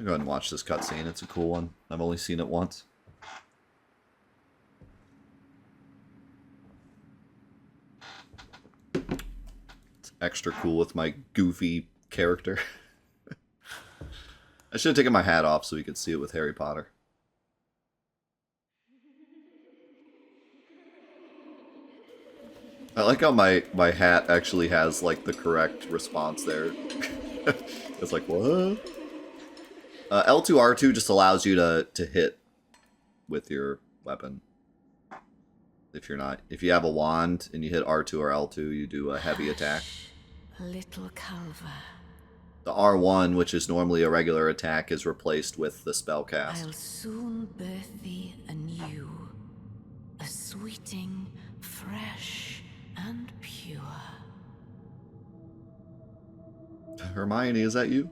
I'll go ahead and watch this cutscene. It's a cool one. I've only seen it once. It's extra cool with my goofy character. I should have taken my hat off so we could see it with Harry Potter. I like how my hat actually has, like, the correct response there. It's like, what? L2, R2 just allows you to hit with your weapon. If you have a wand and you hit R2 or L2, you do a heavy attack. Little Culver. The R1, which is normally a regular attack, is replaced with the spell cast. I'll soon birth thee anew, a sweeting, fresh, and pure. Hermione, is that you?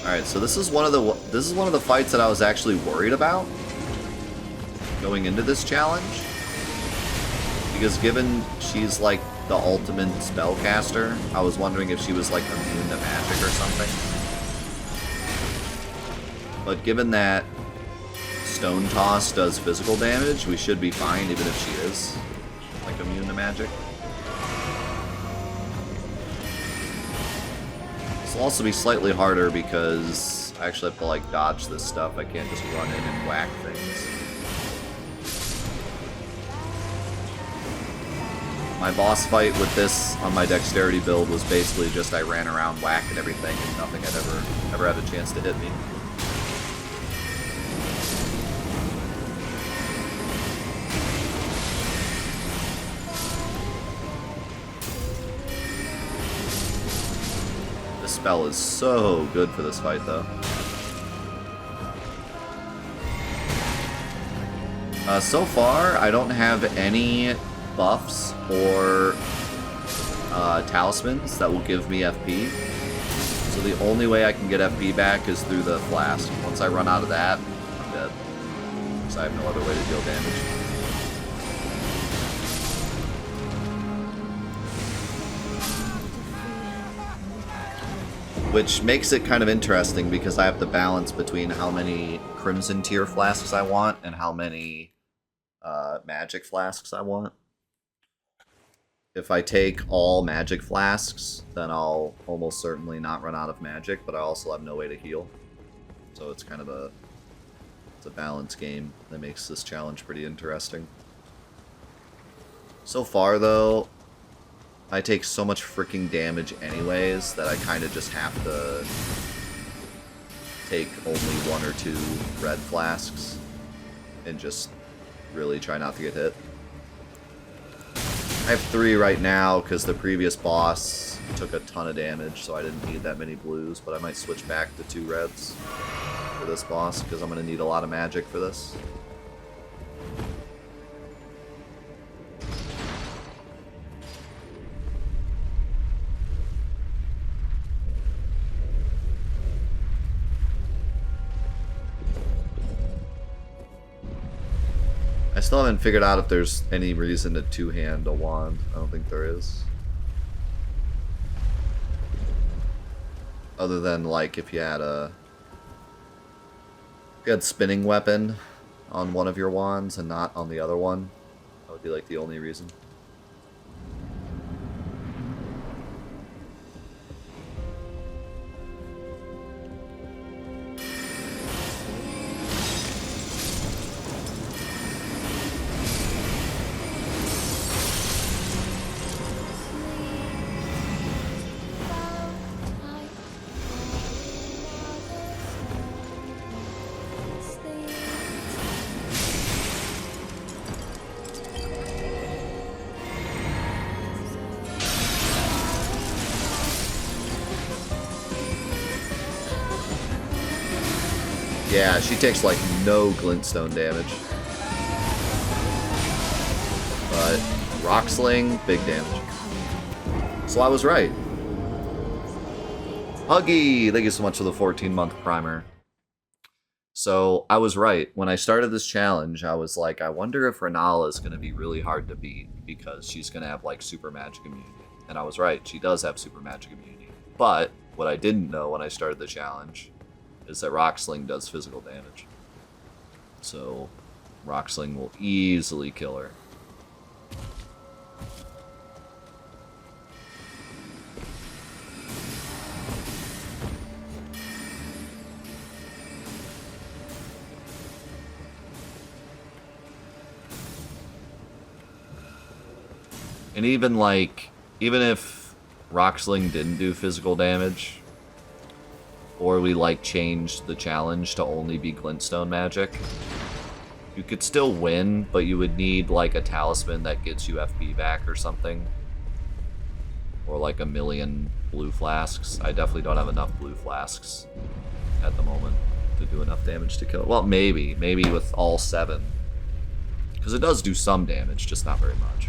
Alright, so this is one of the fights that I was actually worried about going into this challenge. Because given she's like the ultimate spellcaster, I was wondering if she was like immune to magic or something. But given that Stone Toss does physical damage, we should be fine even if she is like immune to magic. This will also be slightly harder because I actually have to like dodge this stuff. I can't just run in and whack things. My boss fight with this on my dexterity build was basically just I ran around whacking everything and nothing had ever had a chance to hit me. This spell is so good for this fight though. So far, I don't have any buffs or talismans that will give me FP. So the only way I can get FP back is through the flask. Once I run out of that, I'm dead. Because I have no other way to deal damage. Which makes it kind of interesting because I have to balance between how many Crimson Tier flasks I want and how many magic flasks I want. If I take all magic flasks, then I'll almost certainly not run out of magic, but I also have no way to heal. So it's kind of a balance game that makes this challenge pretty interesting. So far, though, I take so much freaking damage anyways that I kind of just have to take only 1 or 2 red flasks and just really try not to get hit. I have 3 right now because the previous boss took a ton of damage, so I didn't need that many blues, but I might switch back to 2 reds for this boss because I'm going to need a lot of magic for this. I still haven't figured out if there's any reason to two-hand a wand. I don't think there is. Other than, like, if you had spinning weapon on one of your wands and not on the other one. That would be, like, the only reason. Yeah, she takes like no glintstone damage. But rock sling, big damage. So I was right. Huggy, thank you so much for the 14-month primer. So I was right. When I started this challenge, I was like, I wonder if Renala is going to be really hard to beat because she's going to have like super magic immunity. And I was right. She does have super magic immunity. But what I didn't know when I started the challenge is that Rocksling does physical damage. So Rocksling will easily kill her. And even like, even if Rocksling didn't do physical damage, or we like changed the challenge to only be glintstone magic, you could still win, but you would need like a talisman that gets you FP back or something. Or like a million blue flasks. I definitely don't have enough blue flasks at the moment to do enough damage to kill it. Well, maybe with all 7. Because it does do some damage, just not very much.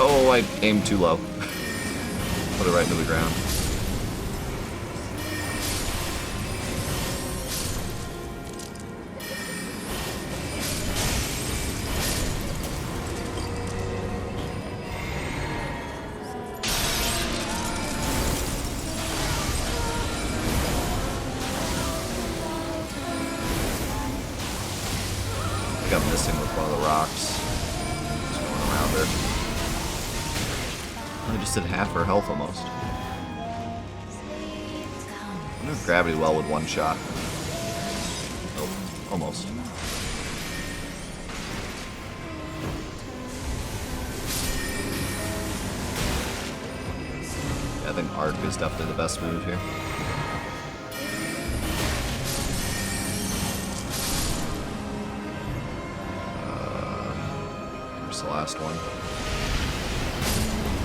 Oh, I aimed too low. Put it right into the ground. I think I'm missing with one of the rocks. Just going around her. I just did half her health almost. I'm doing gravity well with one shot. Oh, almost. Yeah, I think Arc is definitely the best move here. Where's the last one?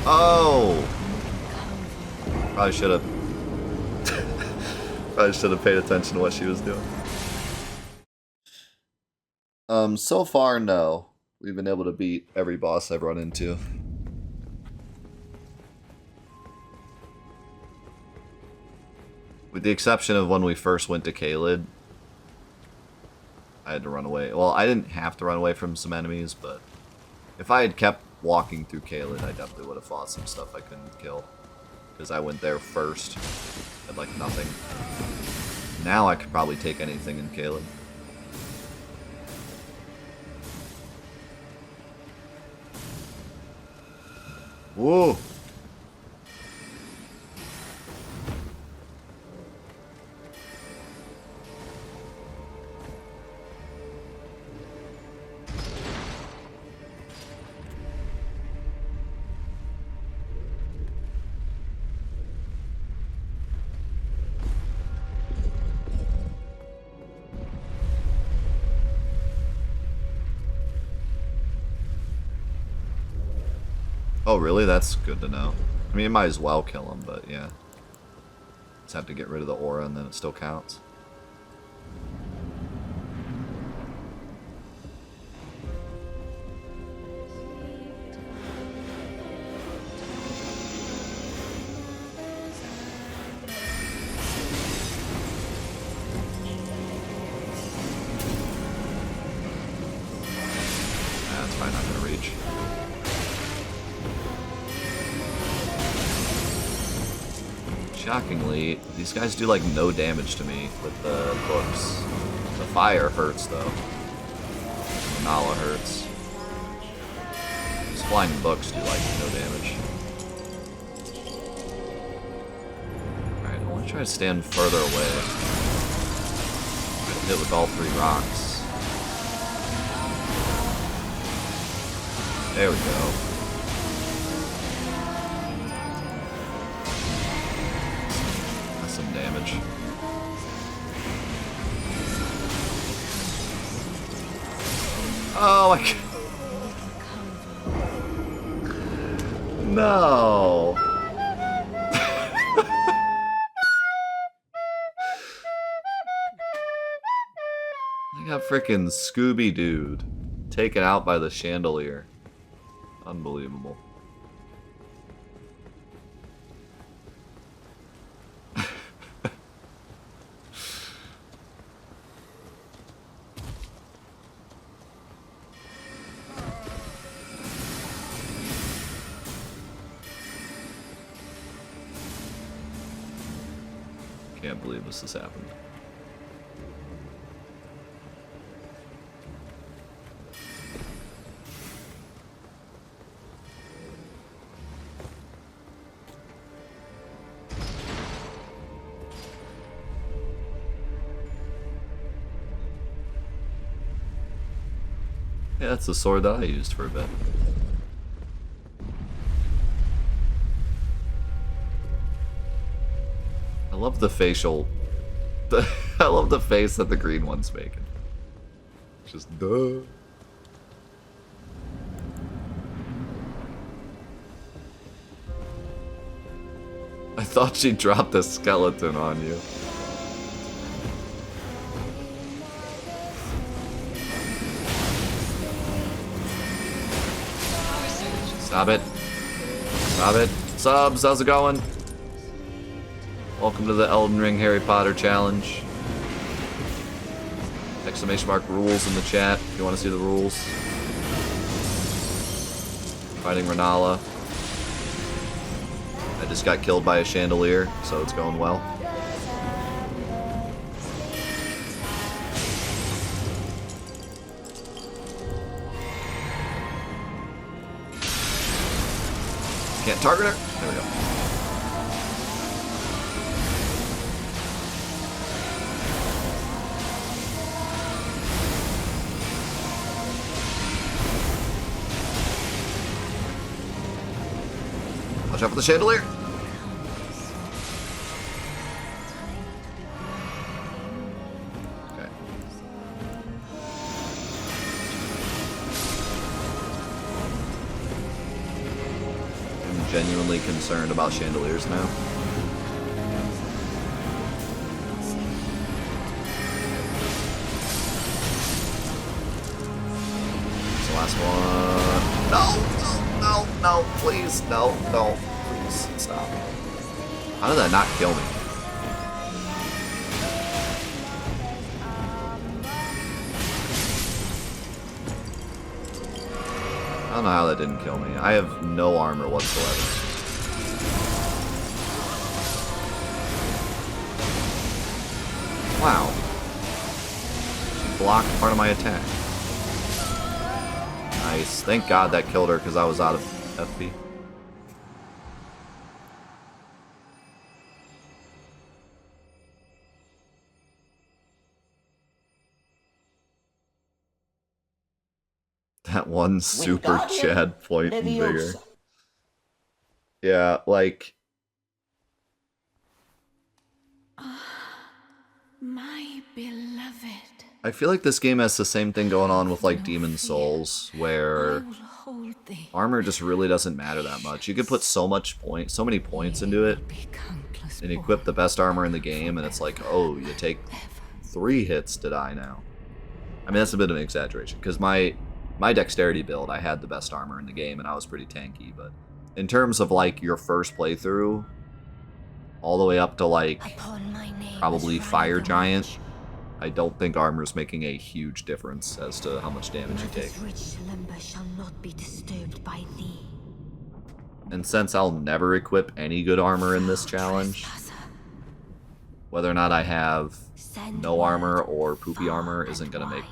Oh! Probably should have. Probably should have paid attention to what she was doing. So far, no. We've been able to beat every boss I've run into. With the exception of when we first went to Caelid. I had to run away. Well, I didn't have to run away from some enemies, but if I had kept walking through Caelid, I definitely would have fought some stuff I couldn't kill. Because I went there first. Had like nothing. Now I could probably take anything in Caelid. Whoa! Oh, really? That's good to know. I mean, you might as well kill him, but yeah. Just have to get rid of the aura and then it still counts. That's probably not going to reach. Shockingly, these guys do like no damage to me with the books. The fire hurts though. The Nala hurts. These flying books do like no damage. Alright, I want to try to stand further away. Get hit with all 3 rocks. There we go. Some damage. Oh my god. No. I got freaking Scooby Dude taken out by the chandelier. Unbelievable. Can't believe this has happened. Yeah, that's the sword that I used for a bit. I love the facial... I love the face that the green one's making. Just duh. I thought she dropped a skeleton on you. Stop it. Stop it. Subs, how's it going? Welcome to the Elden Ring Harry Potter challenge. Exclamation mark rules in the chat if you want to see the rules. Fighting Ranala. I just got killed by a chandelier, so it's going well. Can't target her? There we go. Watch out for the chandelier. Okay. I'm genuinely concerned about chandeliers now. It's the last one. No! No, no, please, no, no, please, stop. How did that not kill me? I don't know how that didn't kill me. I have no armor whatsoever. Wow. She blocked part of my attack. Nice. Thank God that killed her because I was out of FP. That one super Chad point and bigger. Yeah, like... My beloved. I feel like this game has the same thing going on with like Demon Souls, where armor just really doesn't matter that much. You could put so many points into it, and equip the best armor in the game, and it's like, oh, you take 3 hits to die now. I mean, that's a bit of an exaggeration, because my dexterity build, I had the best armor in the game, and I was pretty tanky, but in terms of like your first playthrough, all the way up to like probably Fire Giant, I don't think armor's making a huge difference as to how much damage you take. And since I'll never equip any good armor in this challenge, whether or not I have no armor or poopy armor isn't going to make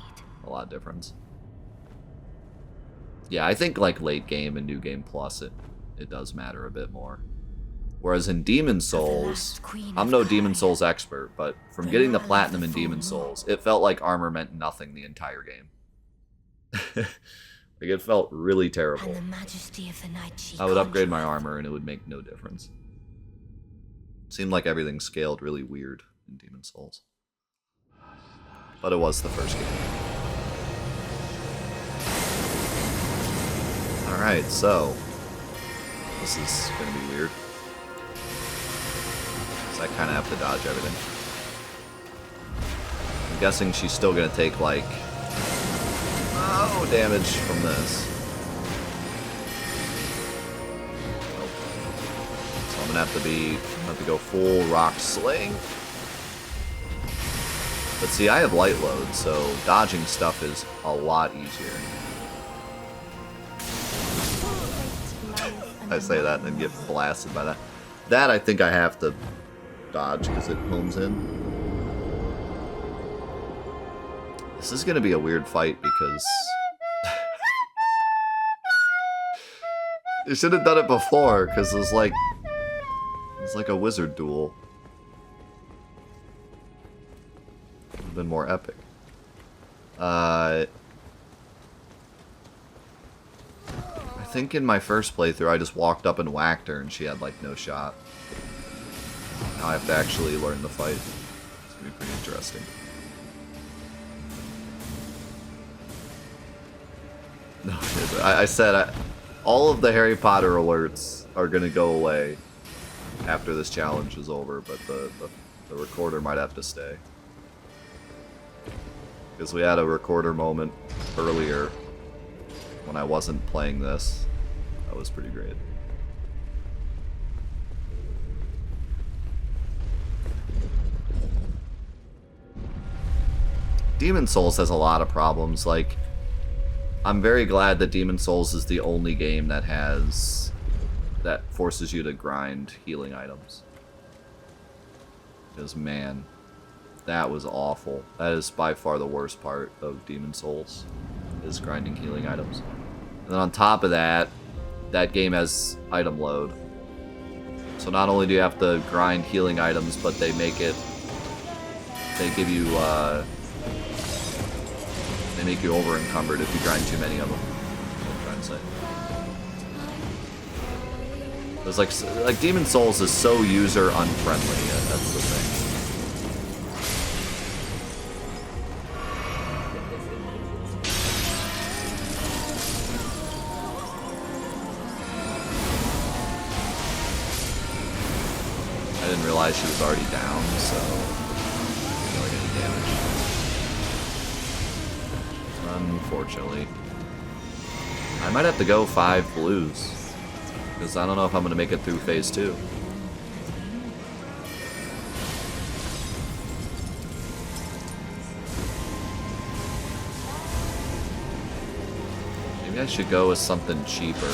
a lot of difference. Yeah, I think like late game and new game plus it does matter a bit more. Whereas in Demon Souls, I'm no Demon Souls expert, but from getting the platinum in Demon Souls, it felt like armor meant nothing the entire game. Like, it felt really terrible. I would upgrade my armor and it would make no difference. Seemed like everything scaled really weird in Demon Souls. But it was the first game. Alright, so this is gonna be weird. So I kind of have to dodge everything. I'm guessing she's still gonna take like damage from this. Nope. So I'm gonna have to go full rock sling. But see, I have light load, so dodging stuff is a lot easier. I say that and then get blasted by that. That I think I have to dodge because it homes in. This is gonna be a weird fight because you should have done it before because it was like a wizard duel. Would have been more epic. I think in my first playthrough I just walked up and whacked her and she had like no shot. Now I have to actually learn the fight. It's gonna be pretty interesting. No, I said all of the Harry Potter alerts are gonna go away after this challenge is over, but the recorder might have to stay. Because we had a recorder moment earlier when I wasn't playing this. That was pretty great. Demon Souls has a lot of problems. Like, I'm very glad that Demon Souls is the only game that forces you to grind healing items. Because, man, that was awful. That is by far the worst part of Demon Souls, is grinding healing items. And then on top of that, that game has item load. So not only do you have to grind healing items, but they give you, they make you over encumbered if you grind too many of them. That's what I'm trying to say. It's like Demon Souls is so user unfriendly. That's the thing. I didn't realize she was already down, so I didn't really get any damage. Unfortunately. I might have to go 5 blues, because I don't know if I'm going to make it through phase 2. Maybe I should go with something cheaper,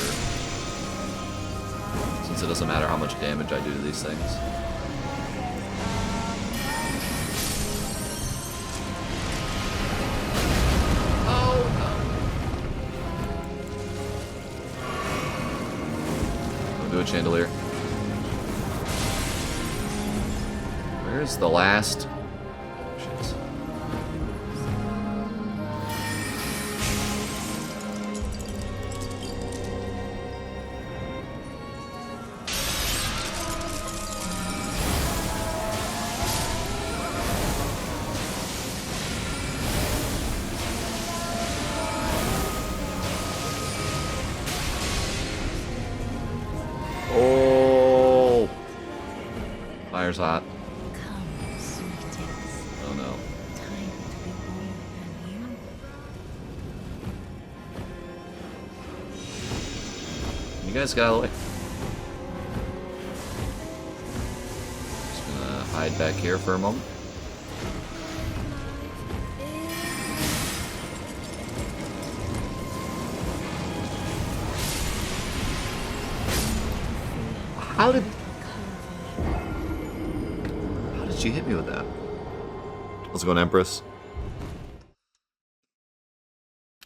since it doesn't matter how much damage I do to these things. Do a chandelier. Where's the last? Shit. Oh, fire's hot. Oh no. You guys got away. Just gonna hide back here for a moment. How did she hit me with that? Let's go, Empress.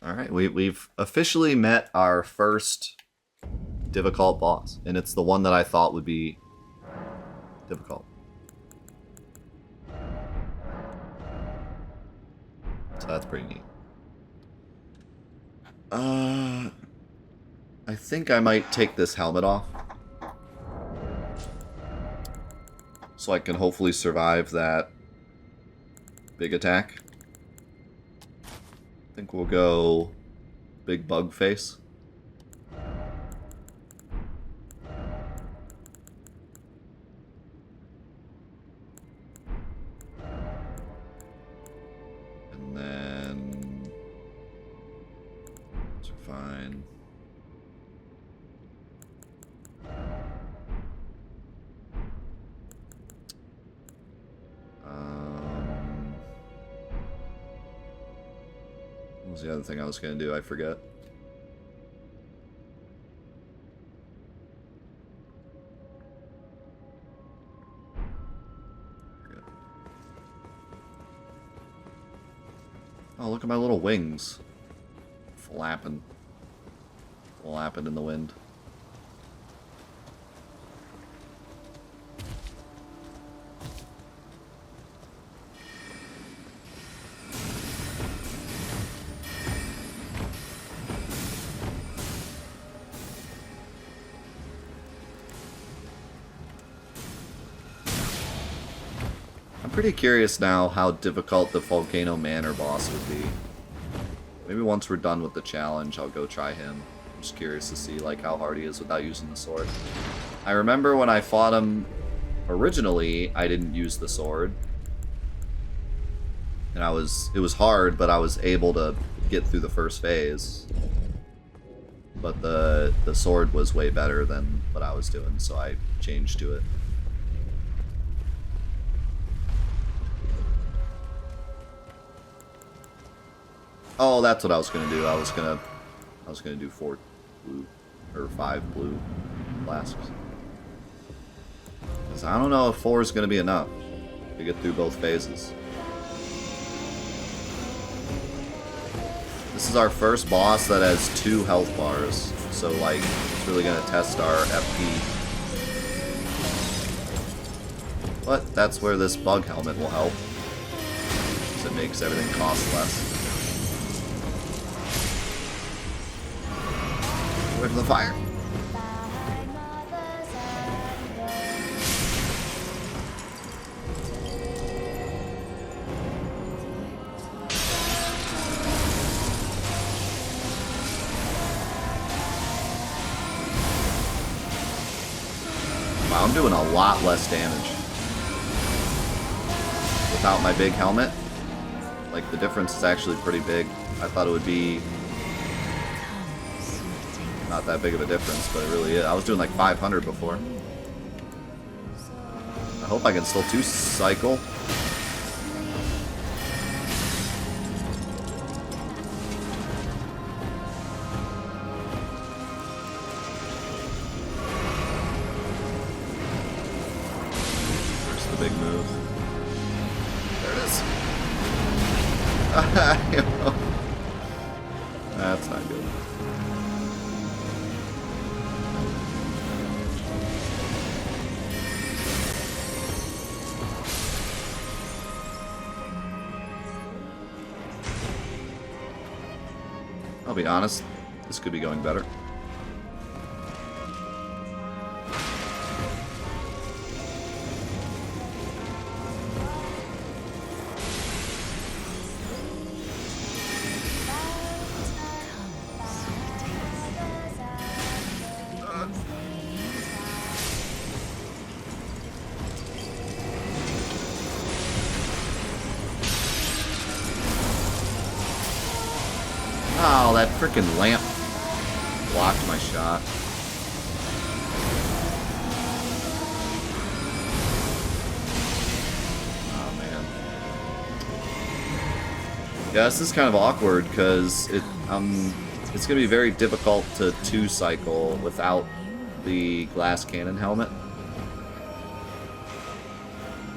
Alright, we've officially met our first difficult boss, and it's the one that I thought would be difficult. So that's pretty neat. I think I might take this helmet off, so I can hopefully survive that big attack. I think we'll go big bug face. fine. What was the other thing I was gonna do? I forget. Oh, look at my little wings. Flapping. Flapping in the wind. I'm pretty curious now how difficult the Volcano Manor boss would be. Maybe once we're done with the challenge, I'll go try him. I'm just curious to see like how hard he is without using the sword. I remember when I fought him originally, I didn't use the sword. And it was hard, but I was able to get through the first phase. But the sword was way better than what I was doing, so I changed to it. Oh, that's what I was gonna do. I was gonna do 4 blue or 5 blue flasks. Because I don't know if 4 is gonna be enough to get through both phases. This is our first boss that has 2 health bars, so like it's really gonna test our FP. But that's where this bug helmet will help, because it makes everything cost less. Away from the fire. Wow, I'm doing a lot less damage without my big helmet. Like, the difference is actually pretty big. I thought it would be not that big of a difference, but it really is. I was doing like 500 before. I hope I can still 2-cycle. Where's the big move? There it is. That's not good. I'll be honest, this could be going better. Oh, that frickin' lamp blocked my shot. Oh, man. Yeah, this is kind of awkward, because it's going to be very difficult to 2-cycle without the glass cannon helmet.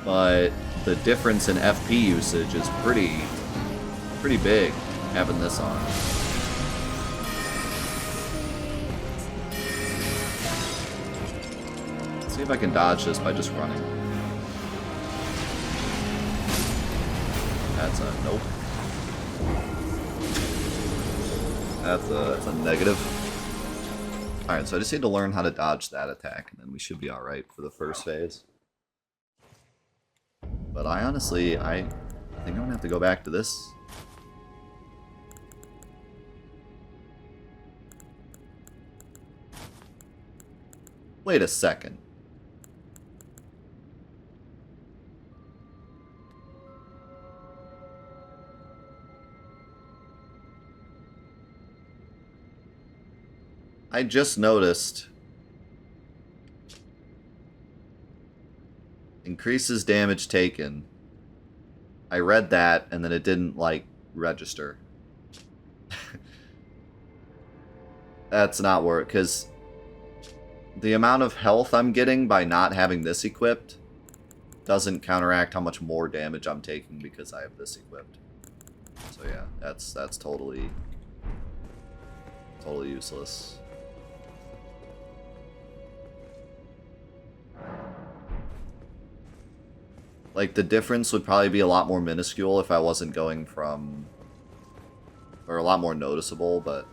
But the difference in FP usage is pretty big having this on. Let's see if I can dodge this by just running. That's a nope. That's a negative. Alright, so I just need to learn how to dodge that attack, and then we should be alright for the first phase. But I honestly, I think I'm gonna have to go back to this. Wait a second. I just noticed. Increases damage taken. I read that, and then it didn't, like, register. That's not work, because the amount of health I'm getting by not having this equipped doesn't counteract how much more damage I'm taking because I have this equipped. So yeah, that's totally useless. Like, the difference would probably be a lot more minuscule if I wasn't going from... Or a lot more noticeable, but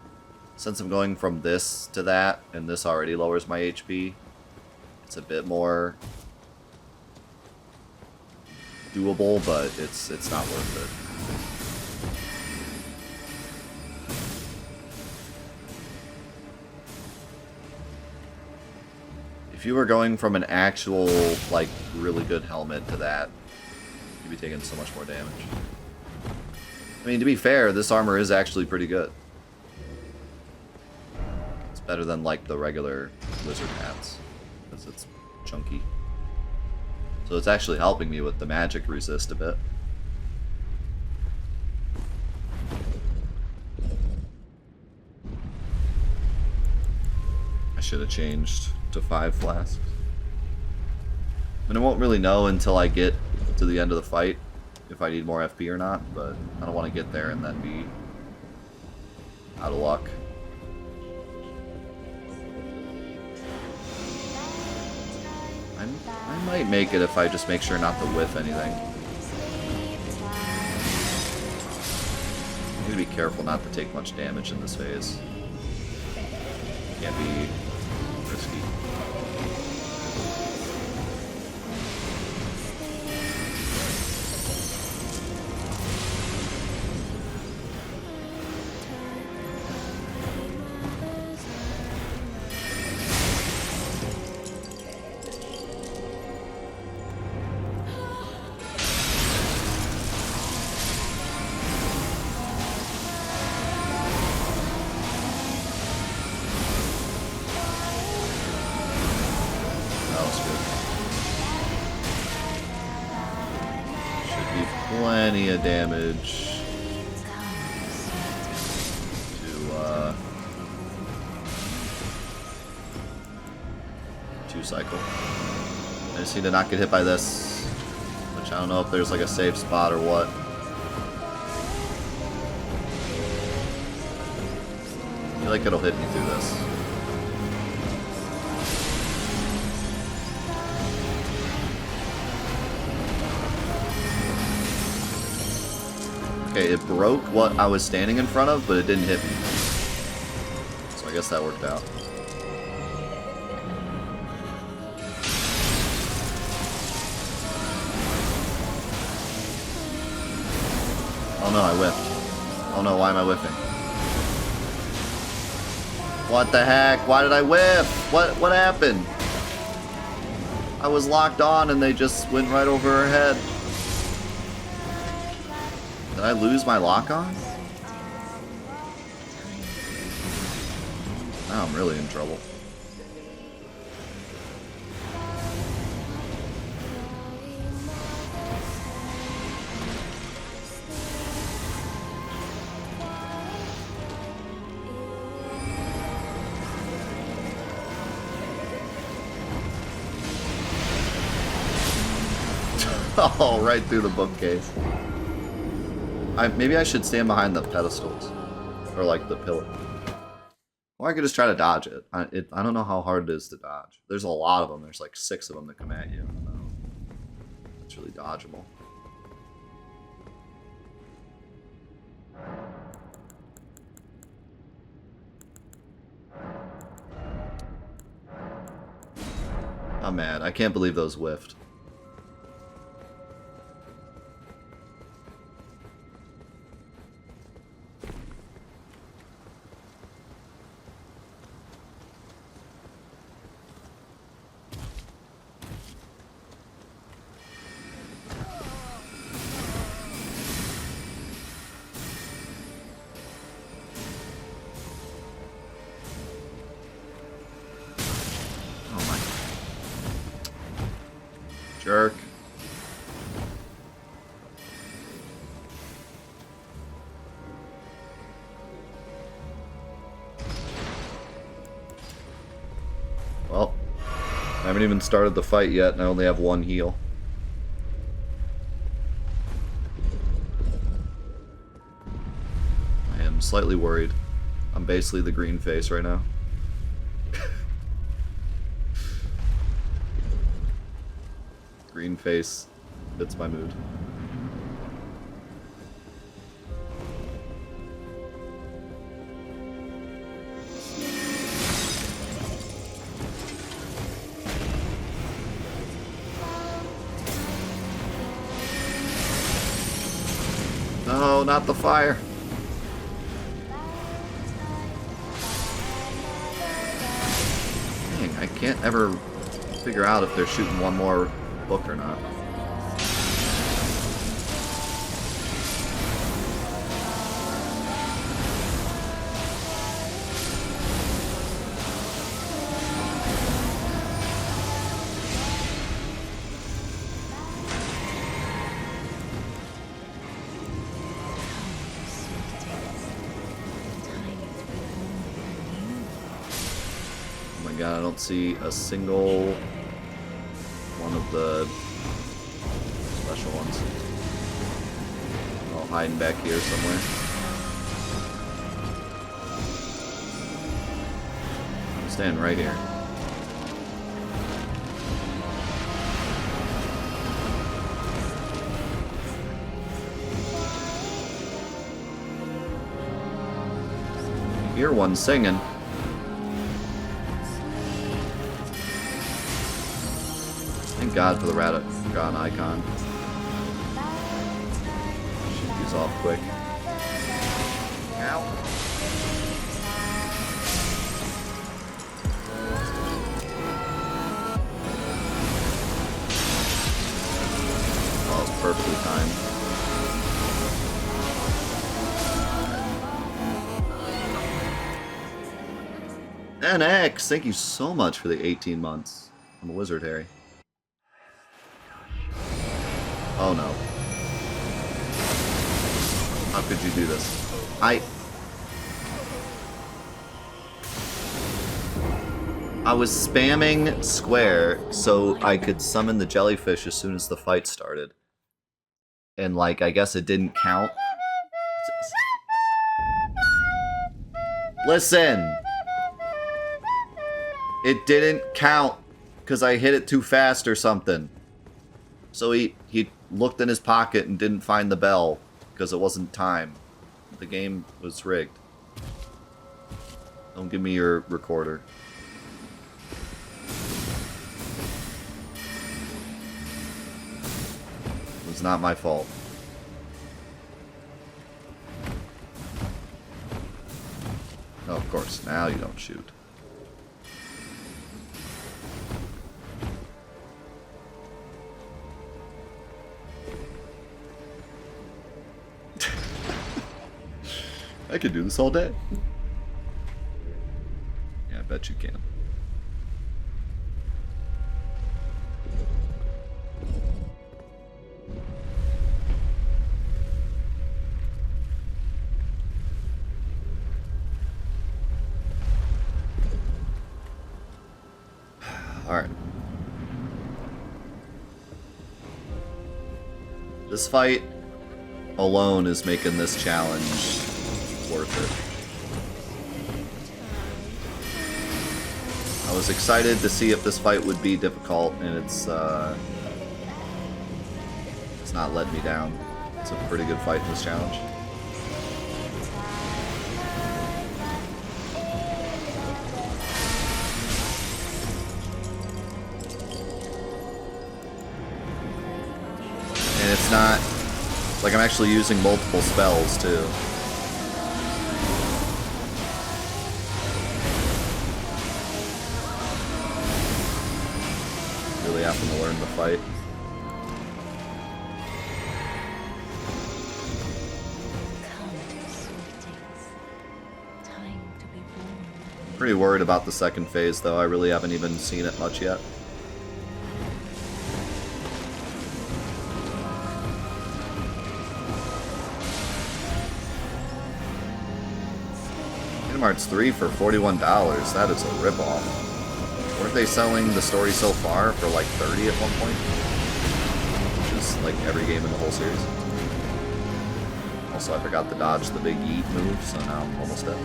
since I'm going from this to that, and this already lowers my HP, it's a bit more doable, but it's not worth it. If you were going from an actual, like, really good helmet to that, you'd be taking so much more damage. I mean, to be fair, this armor is actually pretty good. It's better than, like, the regular lizard hats, because it's chunky. So it's actually helping me with the magic resist a bit. I should have changed to 5 flasks. And I won't really know until I get to the end of the fight if I need more FP or not, but I don't want to get there and then be out of luck. I might make it if I just make sure not to whiff anything. I'm gonna be careful not to take much damage in this phase. Can't be risky. Plenty of damage to cycle. I just need to not get hit by this, which I don't know if there's like a safe spot or what. I feel like it'll hit me through this. Okay, it broke what I was standing in front of, but it didn't hit me. So I guess that worked out. Oh no, I whiffed. Oh no, why am I whiffing? What the heck? Why did I whiff? What happened? I was locked on and they just went right over her head. Did I lose my lock on? Now I'm really in trouble. Oh, right through the bookcase. Maybe I should stand behind the pedestals. Or like the pillar. Or I could just try to dodge it. I don't know how hard it is to dodge. There's a lot of them. There's like 6 of them that come at you. I don't know. It's really dodgeable. I'm mad. I can't believe those whiffed. I haven't even started the fight yet, and I only have one heal. I am slightly worried. I'm basically the green face right now. Green face fits my mood. No, not the fire. Dang, I can't ever figure out if they're shooting one more book or not. Oh my god, I don't see a single one of the special ones. All hiding back here somewhere. I'm standing right here. I hear one singing. Thank God for the Radagon icon. Shoot these off quick. Ow. Oh, it's perfectly timed. NX, thank you so much for the 18 months. I'm a wizard, Harry. Oh no. How could you do this? I was spamming square so I could summon the jellyfish as soon as the fight started. And like, I guess it didn't count. Listen! It didn't count because I hit it too fast or something. So he looked in his pocket and didn't find the bell because it wasn't time. The game was rigged. Don't give me your recorder. It was not my fault. Oh, of course, now you don't shoot. I could do this all day. Yeah, I bet you can. All right. This fight alone is making this challenge worth it. I was excited to see if this fight would be difficult, and it's not letting me down. It's a pretty good fight in this challenge. And it's not like I'm actually using multiple spells too. Really having to learn the fight. Pretty worried about the second phase though. I really haven't even seen it much yet. Kingdom Hearts 3 for $41. That is a ripoff. Weren't they selling the story so far for like 30 at one point? Which is like every game in the whole series. Also, I forgot to dodge the big yeet move, so now I'm almost dead.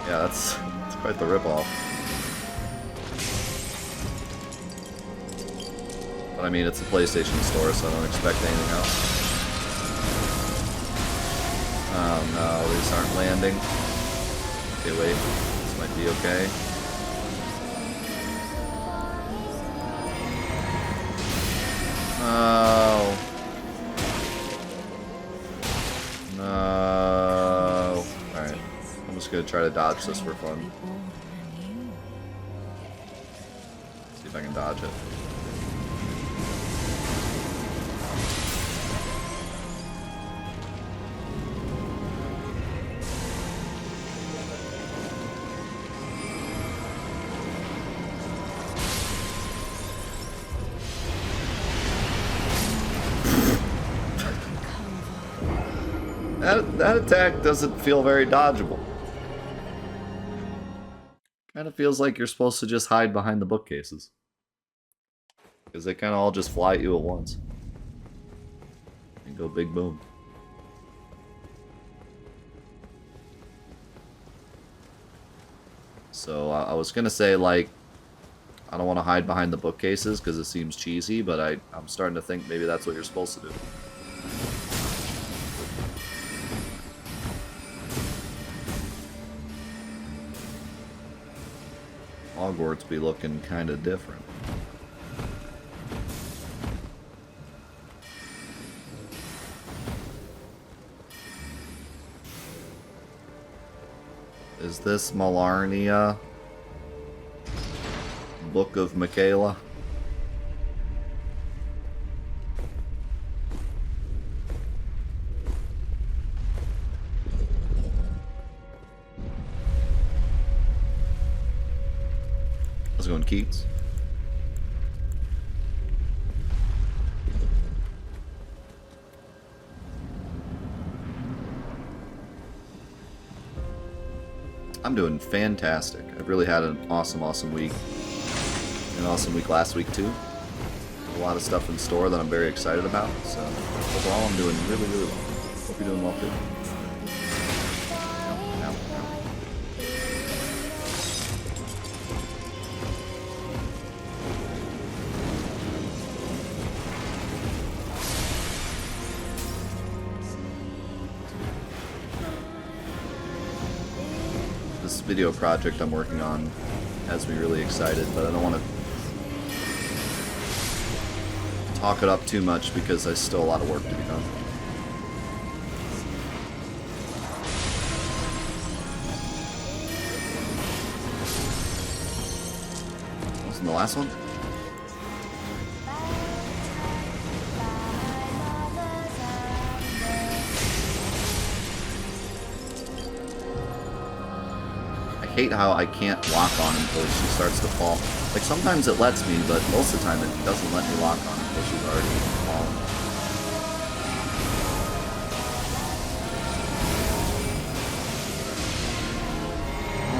Yeah, that's quite the ripoff. But I mean, it's a PlayStation store, so I don't expect anything else. Oh no, these aren't landing. Okay, wait. This might be okay. No. No. Alright. I'm just gonna try to dodge this for fun. See if I can dodge it. That attack doesn't feel very dodgeable. Kind of feels like you're supposed to just hide behind the bookcases. Because they kind of all just fly at you at once. And go big boom. So I was going to say, like, I don't want to hide behind the bookcases because it seems cheesy, but I'm starting to think maybe that's what you're supposed to do. Hogwarts be looking kind of different. Is this Malarnia? Book of Michaela? Let's go in Keats. I'm doing fantastic. I've really had an awesome week. An awesome week last week too. A lot of stuff in store that I'm very excited about. So overall, I'm doing really well. Hope you're doing well too. Ow, ow, ow. This video project I'm working on has me really excited, but I don't want to talk it up too much because there's still a lot of work to be done. Wasn't the last one? I hate how I can't lock on until she starts to fall. Like, sometimes it lets me, but most of the time it doesn't let me lock on until she's already fallen.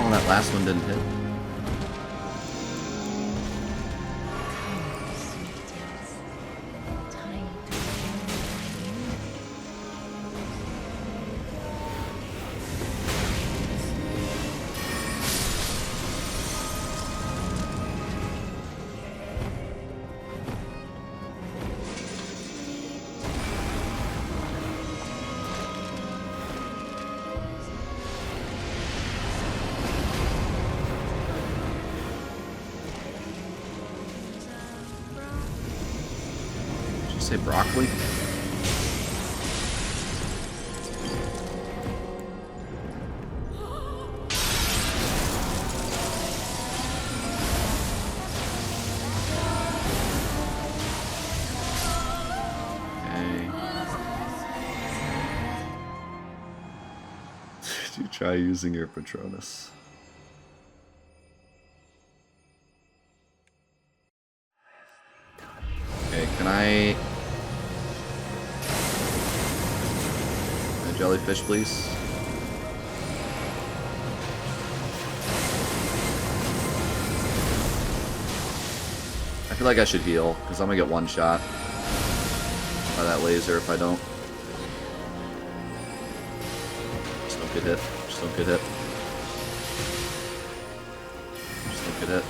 Oh, that last one didn't hit. Say broccoli? Okay. Did you try using your Patronus? Okay, can I jellyfish, please. I feel like I should heal, because I'm gonna get one shot by that laser if I don't. Just don't get hit. Just don't get hit. Just don't get hit.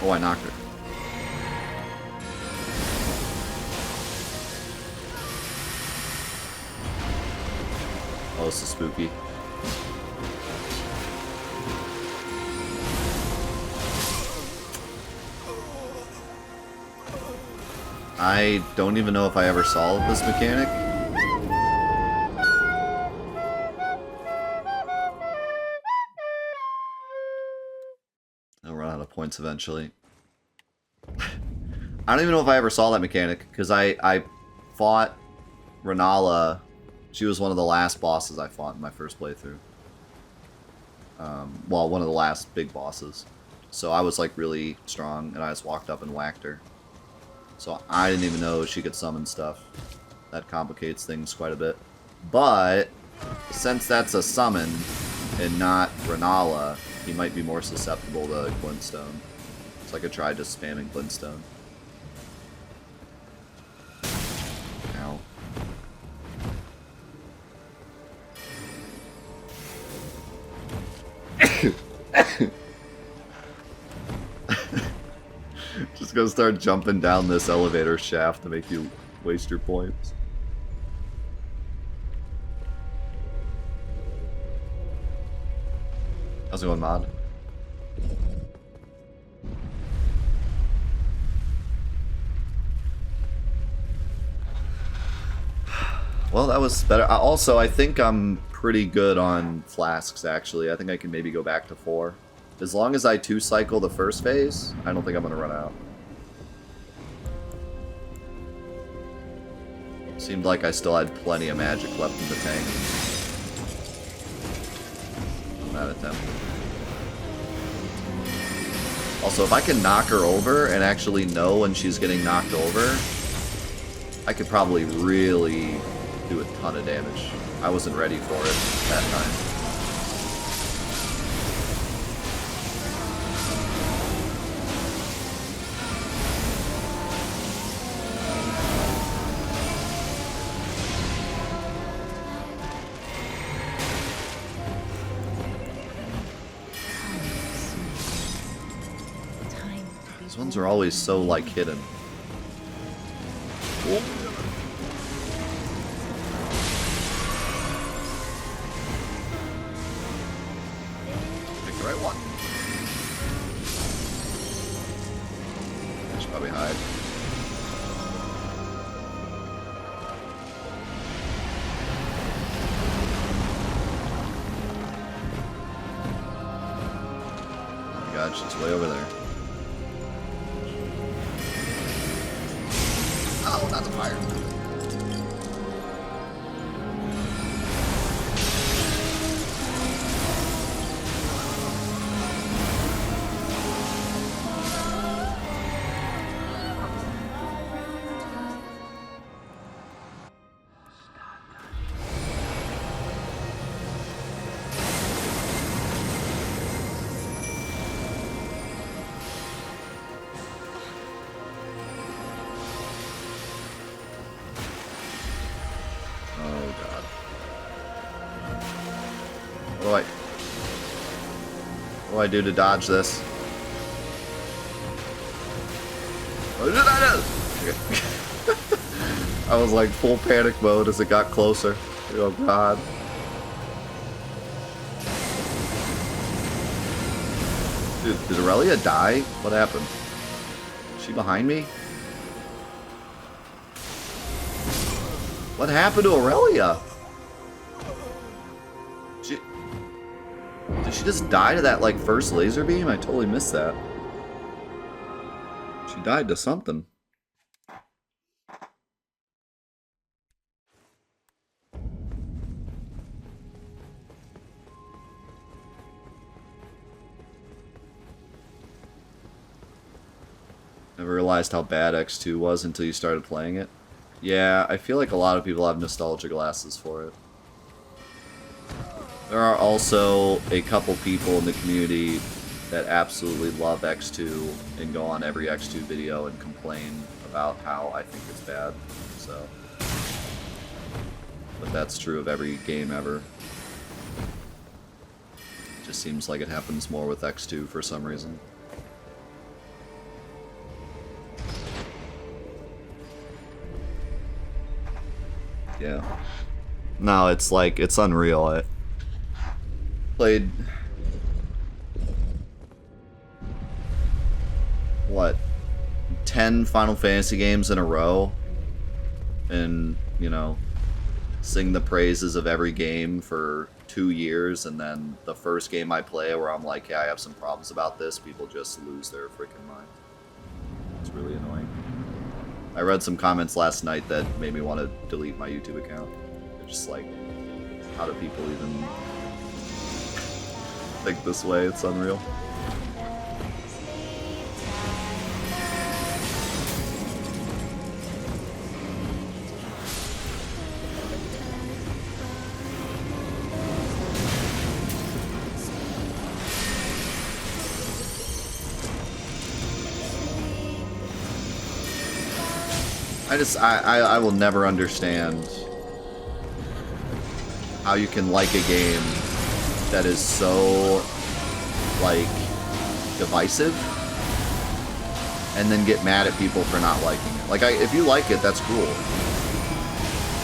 Oh, I knocked her. Oh, this is spooky. I don't even know if I ever solved this mechanic. I'll run out of points eventually. I don't even know if I ever saw that mechanic, because I fought Ranala. She was one of the last bosses I fought in my first playthrough. Well, one of the last big bosses. So I was like really strong, and I just walked up and whacked her. So I didn't even know she could summon stuff. That complicates things quite a bit. But since that's a summon and not Ranala, he might be more susceptible to Glintstone. So I could try just spamming Glintstone. Ow. Just gonna start jumping down this elevator shaft to make you waste your points. How's it going, Mod? Well, that was better. Also, I think I'm pretty good on flasks, actually. I think I can maybe go back to 4. As long as I 2-cycle the first phase, I don't think I'm going to run out. Seemed like I still had plenty of magic left in the tank. On that attempt. Also, if I can knock her over and actually know when she's getting knocked over, I could probably really do a ton of damage. I wasn't ready for it that time. These ones are always so, like, hidden. Cool. Pick the right one. I should probably hide. Oh my god, she's way over there. Oh, not the fire. What do I do to dodge this? What did I do? Okay. I was like full panic mode as it got closer. Oh god. Dude, did Aurelia die? What happened? Is she behind me? What happened to Aurelia? Did she just die to that, like, first laser beam? I totally missed that. She died to something. realized how bad X2 was until you started playing it. Yeah, I feel like a lot of people have nostalgia glasses for it. There are also a couple people in the community that absolutely love X2 and go on every X2 video and complain about how I think it's bad, so... But that's true of every game ever. It just seems like it happens more with X2 for some reason. Yeah. No, it's like, it's unreal. I played... what? 10 Final Fantasy games in a row? And, you know, sing the praises of every game for 2 years, and then the first game I play where I'm like, yeah, I have some problems about this, people just lose their freaking mind. It's really annoying. I read some comments last night that made me want to delete my YouTube account. It's just like, how do people even think this way? It's unreal. I will never understand how you can like a game that is so, like, divisive and then get mad at people for not liking it. Like, if you like it, that's cool.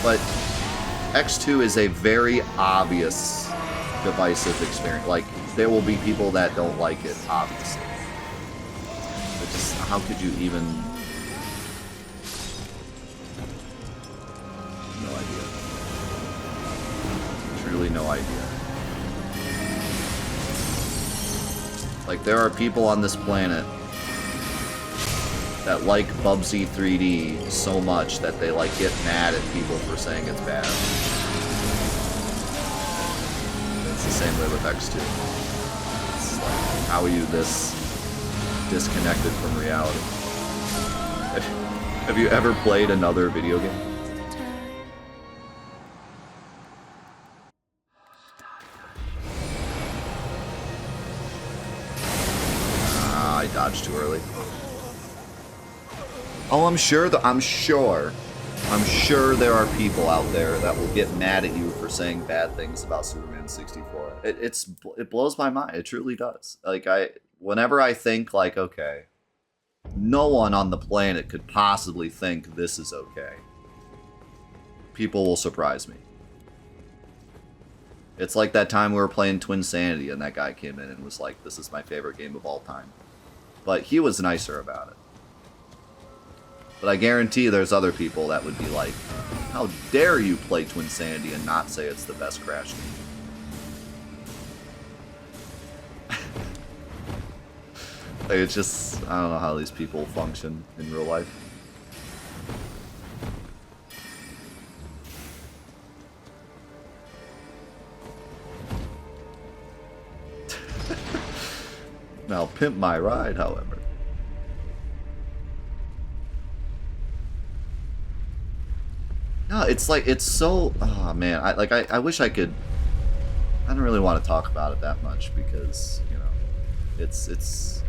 But X2 is a very obvious divisive experience. Like, there will be people that don't like it, obviously. But just, how could you even... No idea. Truly no idea. Like, there are people on this planet that like Bubsy 3D so much that they, like, get mad at people for saying it's bad. It's the same way with X2. It's like, how are you this disconnected from reality? Have you ever played another video game? I dodged too early. Oh, I'm sure there are people out there that will get mad at you for saying bad things about Superman 64. It blows my mind. It truly does. Like, whenever I think, like, okay, no one on the planet could possibly think this is okay, people will surprise me. It's like that time we were playing Twin Sanity and that guy came in and was like, this is my favorite game of all time. But he was nicer about it. But I guarantee there's other people that would be like, how dare you play Twin Sanity and not say it's the best Crash game? Like, it's just, I don't know how these people function in real life. Now, pimp my ride, however. No, it's like, it's so, oh man, I wish I could, I don't really want to talk about it that much because, you know, it's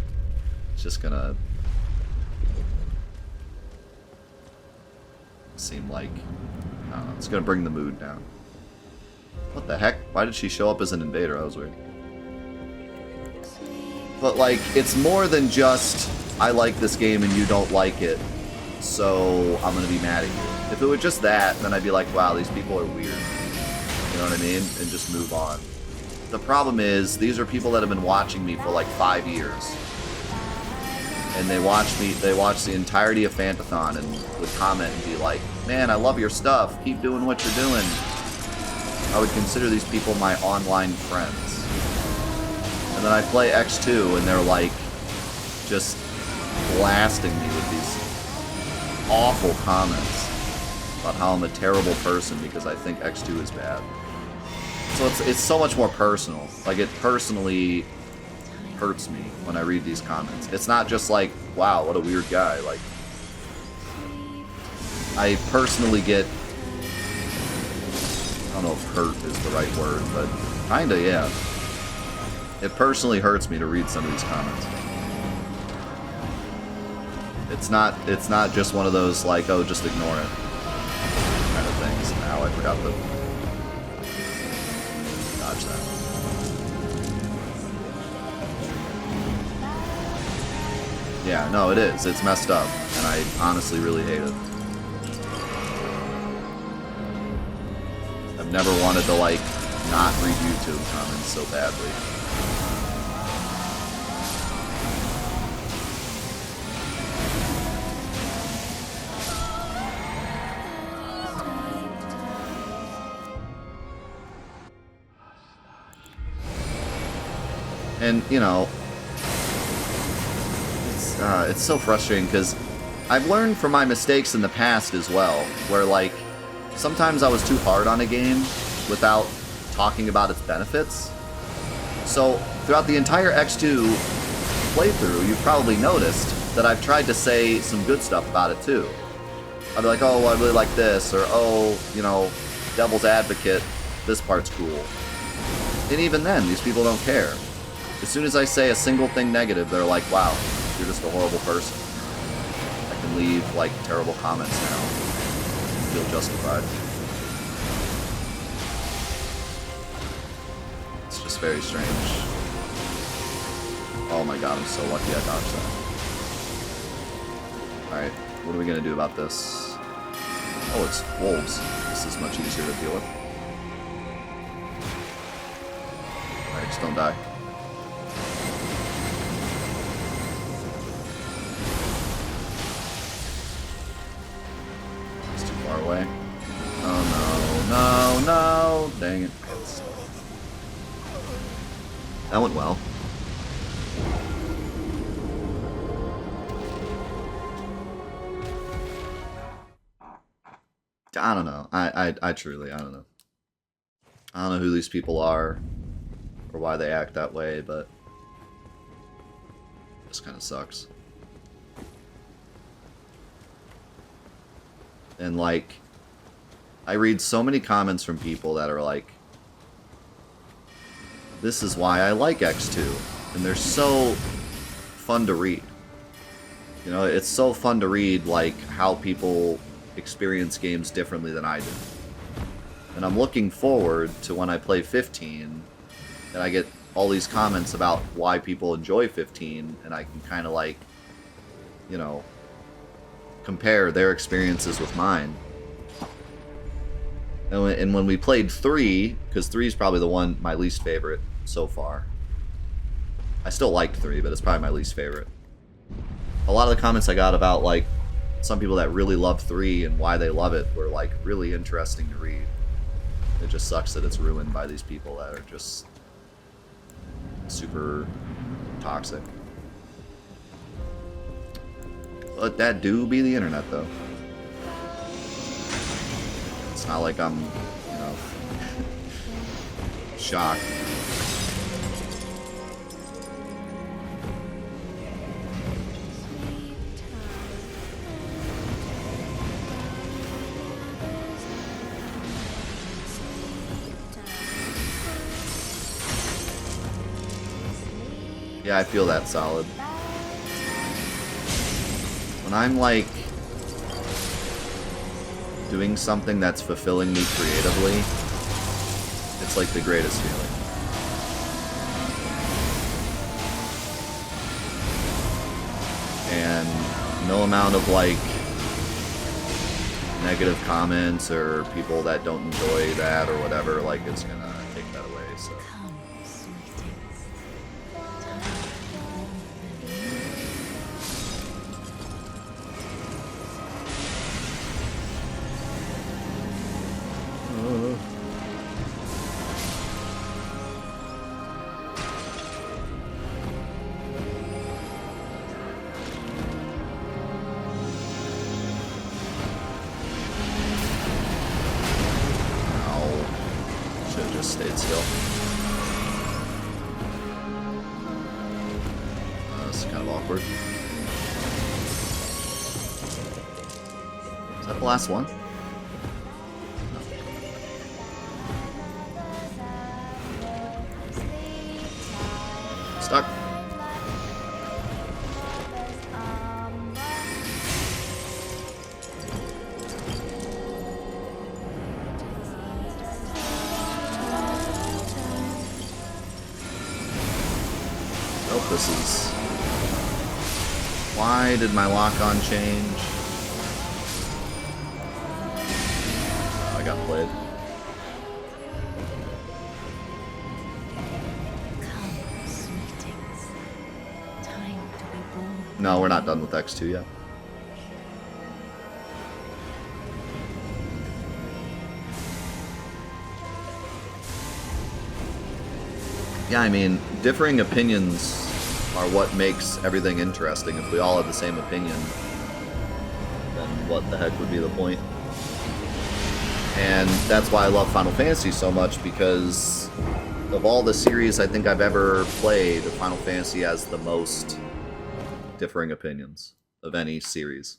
just gonna seem like, I don't know, it's gonna bring the mood down. What the heck? Why did she show up as an invader? That was weird. But, like, it's more than just, I like this game and you don't like it, so I'm gonna be mad at you. If it were just that, then I'd be like, wow, these people are weird. You know what I mean? And just move on. The problem is, these are people that have been watching me for like 5 years. And they watch the entirety of Fantathon and would comment and be like, man, I love your stuff. Keep doing what you're doing. I would consider these people my online friends. And then I play X2 and they're like, just blasting me with these awful comments about how I'm a terrible person because I think X2 is bad. So it's so much more personal. Like, it personally hurts me when I read these comments. It's not just like, wow, what a weird guy. Like, I personally get, I don't know if hurt is the right word, but kinda, yeah. It personally hurts me to read some of these comments. It's not just one of those like, oh, just ignore it kind of things. Now I forgot to dodge that. Yeah, no, it is. It's messed up, and I honestly really hate it. I've never wanted to like not read YouTube comments so badly. And, you know, it's so frustrating because I've learned from my mistakes in the past as well, where, like, sometimes I was too hard on a game without talking about its benefits. So, throughout the entire X2 playthrough, you've probably noticed that I've tried to say some good stuff about it, too. I'd be like, oh, I really like this, or, oh, you know, Devil's Advocate, this part's cool. And even then, these people don't care. As soon as I say a single thing negative, they're like, wow, you're just a horrible person. I can leave, like, terrible comments now. I feel justified. It's just very strange. Oh my god, I'm so lucky I dodged that. Alright, what are we gonna do about this? Oh, it's wolves. This is much easier to deal with. Alright, just don't die. Far away. Oh no, no, no! Dang it. That went well. I don't know. I truly, I don't know. I don't know who these people are or why they act that way, but this kind of sucks. And, like, I read so many comments from people that are like, this is why I like X2. And they're so fun to read. You know, it's so fun to read, like, how people experience games differently than I do. And I'm looking forward to when I play 15, and I get all these comments about why people enjoy 15, and I can kind of, like, you know, compare their experiences with mine. And when we played 3, because 3 is probably the one, my least favorite so far. I still liked 3, but it's probably my least favorite. A lot of the comments I got about, like, some people that really love 3 and why they love it were, like, really interesting to read. It just sucks that it's ruined by these people that are just super toxic. But that do be the internet, though. It's not like I'm, you know, shocked. Yeah, I feel that solid. When I'm, like, doing something that's fulfilling me creatively, it's like the greatest feeling. And no amount of, like, negative comments or people that don't enjoy that or whatever, like, it's gonna take that away, so. awkward. Is that the last one? No. Stuck. Oh, this is... Why did my lock-on change? Oh, I got played. Come, sweetings. Time to be born. No, we're not done with X2 yet. Yeah, I mean, differing opinions are what makes everything interesting. If we all have the same opinion, then what the heck would be the point? And that's why I love Final Fantasy so much, because of all the series I think I've ever played, Final Fantasy has the most differing opinions of any series.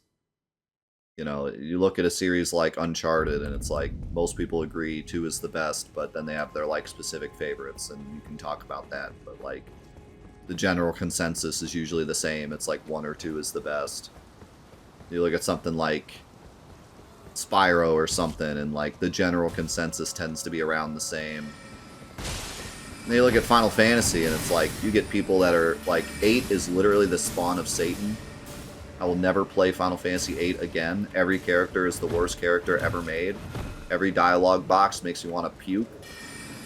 You know, you look at a series like Uncharted, and it's like, most people agree 2 is the best, but then they have their, like, specific favorites, and you can talk about that, but, like, the general consensus is usually the same. It's like 1 or 2 is the best. You look at something like Spyro or something, and, like, the general consensus tends to be around the same. And then you look at Final Fantasy, and it's like, you get people that are, like, 8 is literally the spawn of Satan. I will never play Final Fantasy VIII again. Every character is the worst character ever made. Every dialogue box makes me want to puke.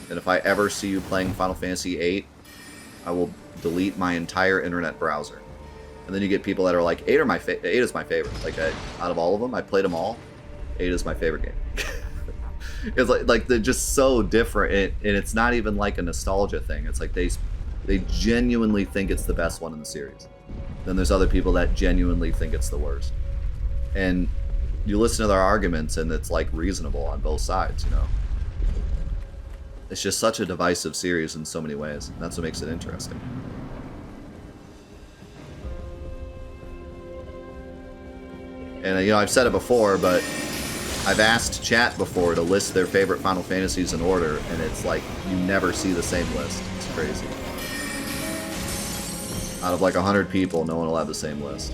And if I ever see you playing Final Fantasy VIII, I will delete my entire internet browser. And then you get people that are like, 8 is my favorite. Like, out of all of them, I played them all. 8 is my favorite game. It's like they're just so different, and it's not even like a nostalgia thing. It's like they genuinely think it's the best one in the series. Then there's other people that genuinely think it's the worst. And you listen to their arguments, and it's, like, reasonable on both sides, you know? It's just such a divisive series in so many ways, and that's what makes it interesting. And, you know, I've said it before, but I've asked chat before to list their favorite Final Fantasies in order, and it's like, you never see the same list. It's crazy. Out of like 100 people, no one will have the same list.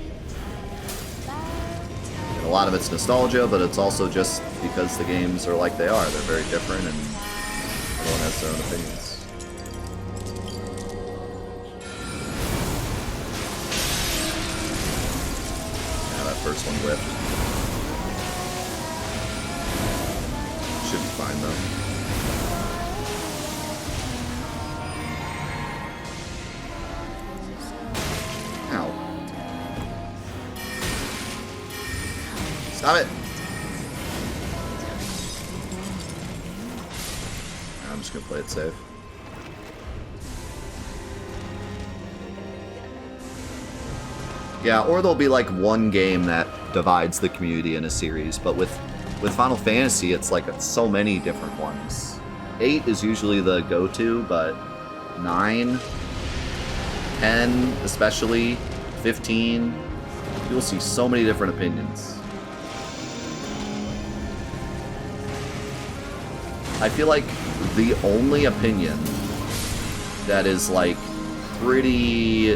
And a lot of it's nostalgia, but it's also just because the games are like they are. They're very different, and everyone has their own opinions. Yeah, that first one whipped. Should be fine, though. Stop it! I'm just gonna play it safe. Yeah, or there'll be like one game that divides the community in a series, but with Final Fantasy, it's like so many different ones. 8 is usually the go-to, but 9, 10 especially, 15, you'll see so many different opinions. I feel like the only opinion that is, like, pretty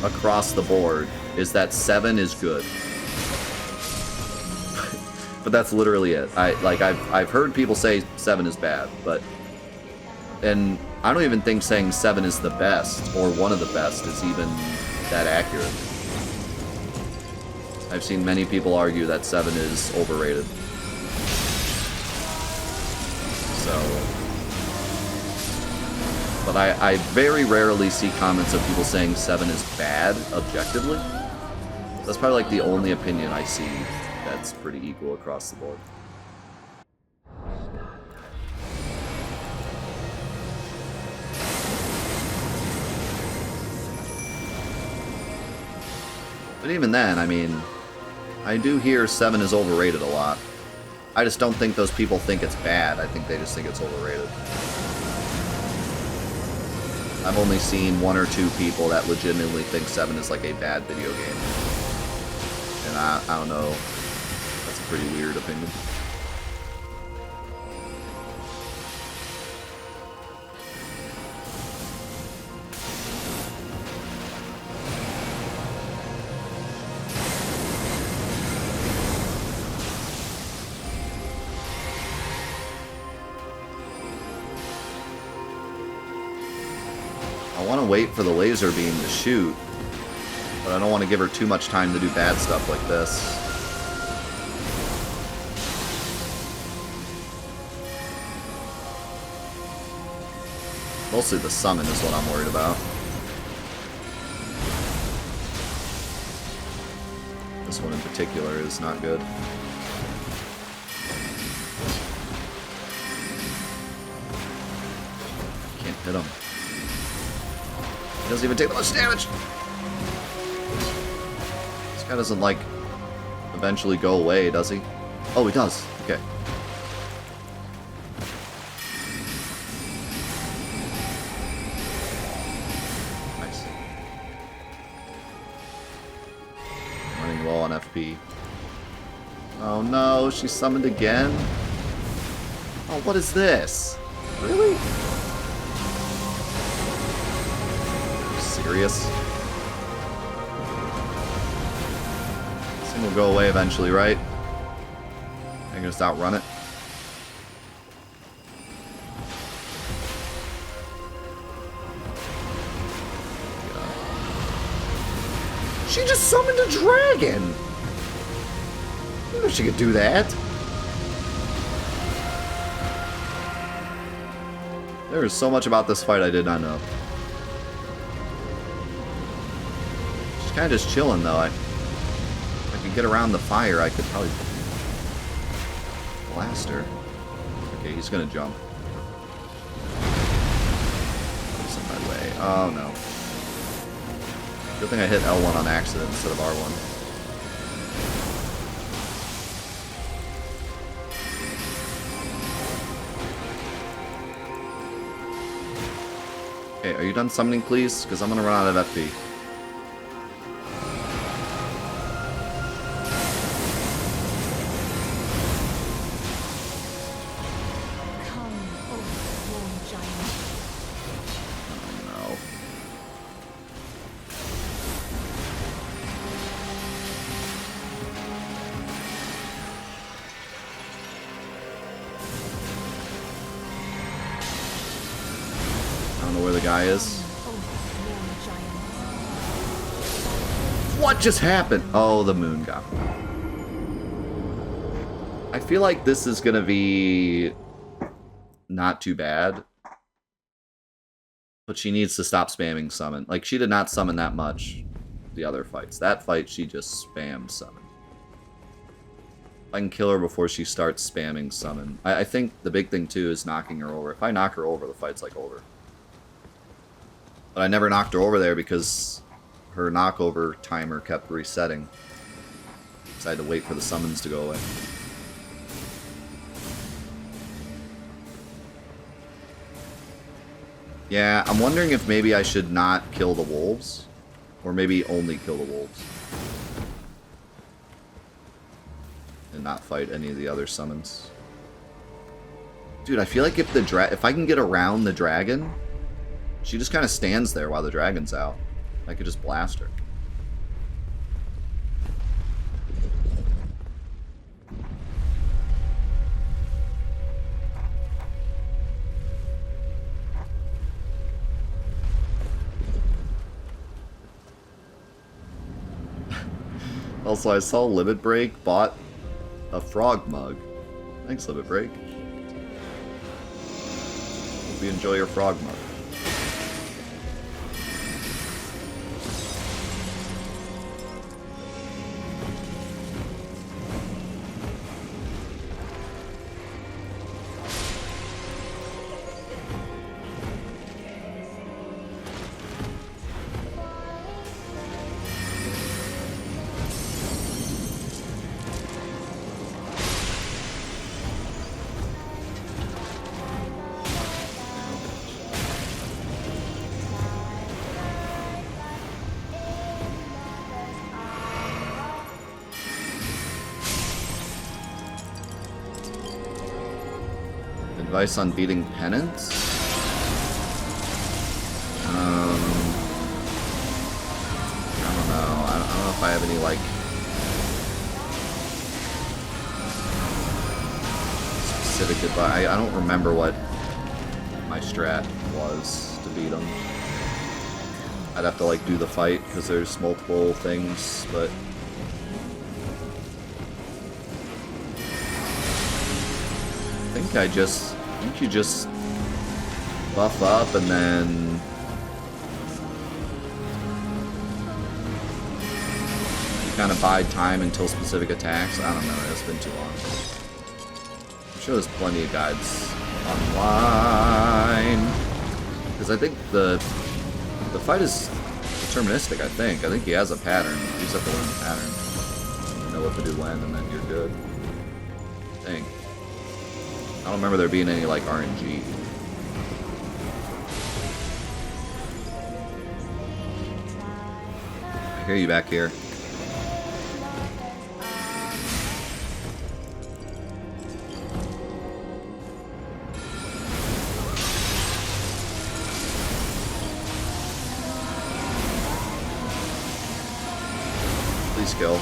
across the board is that 7 is good. But that's literally it. I've heard people say 7 is bad, and I don't even think saying 7 is the best or one of the best is even that accurate. I've seen many people argue that 7 is overrated. But I very rarely see comments of people saying 7 is bad, objectively. That's probably like the only opinion I see that's pretty equal across the board. But even then, I mean, I do hear 7 is overrated a lot. I just don't think those people think it's bad. I think they just think it's overrated. I've only seen 1 or 2 people that legitimately think 7 is like a bad video game. And I don't know. That's a pretty weird opinion. I want to wait for the laser beam to shoot, but I don't want to give her too much time to do bad stuff like this. Mostly the summon is what I'm worried about. This one in particular is not good. Can't hit him. Doesn't even take that much damage. This guy doesn't, like, eventually go away, does he? Oh, he does. Okay. Nice. Running low on FP. Oh no, she summoned again? Oh, what is this? Really? Serious? This thing will go away eventually, right? I can just outrun it. She just summoned a dragon! I knew she could do that. There is so much about this fight I did not know. She's kind of just chilling, though. If I could get around the fire, I could probably blast her. Okay, he's gonna jump. He's in my way. Oh, no. Good thing I hit L1 on accident instead of R1. Okay, are you done summoning, please? Because I'm gonna run out of FP. Is. What just happened? Oh, the moon got me. I feel like this is gonna be not too bad, but she needs to stop spamming summon. Like, she did not summon that much the other fights. That fight, she just spammed summon. I can kill her before she starts spamming summon. I think the big thing, too, is knocking her over. If I knock her over, the fight's, like, over. But I never knocked her over there because her knockover timer kept resetting. So I had to wait for the summons to go away. Yeah, I'm wondering if maybe I should not kill the wolves. Or maybe only kill the wolves. And not fight any of the other summons. Dude, I feel like if I can get around the dragon... She just kind of stands there while the dragon's out. I could just blast her. Also, I saw Limit Break bought a frog mug. Thanks, Limit Break. Hope you enjoy your frog mug. Advice on beating penance? I don't know. I don't know if I have any, like, specific advice. I don't remember what my strat was to beat him. I'd have to, like, do the fight, because there's multiple things, but... I think you just buff up and then you kind of bide time until specific attacks. I don't know, it's been too long. I'm sure there's plenty of guides online. Because I think the fight is deterministic, I think. I think he has a pattern. You just have to learn the pattern. You know what to do when, and then you're good. I think. I don't remember there being any, like, RNG. I hear you back here. Please kill.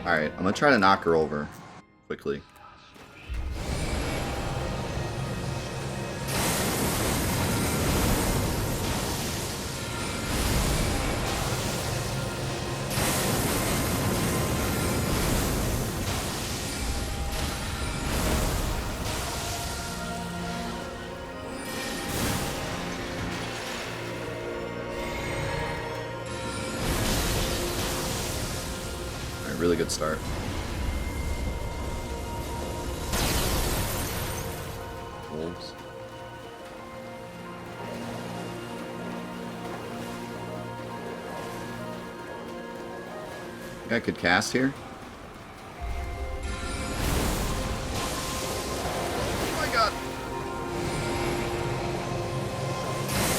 Alright, I'm gonna try to knock her over quickly. Really good start. Wolves. Think I could cast here? Oh my god!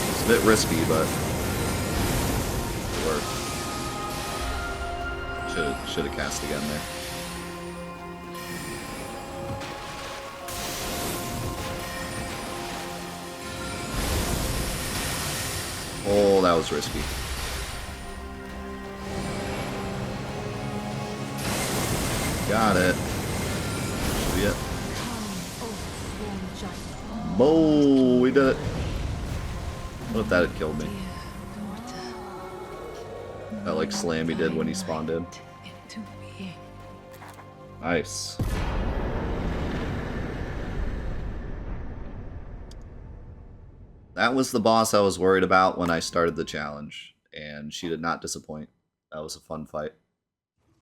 It's a bit risky, but it worked. Should have cast again there. Oh, that was risky. Got it. Should be it. Whoa, we did it. What if that had killed me? That like slam he did when he spawned in. Nice. That was the boss I was worried about when I started the challenge, and she did not disappoint. That was a fun fight.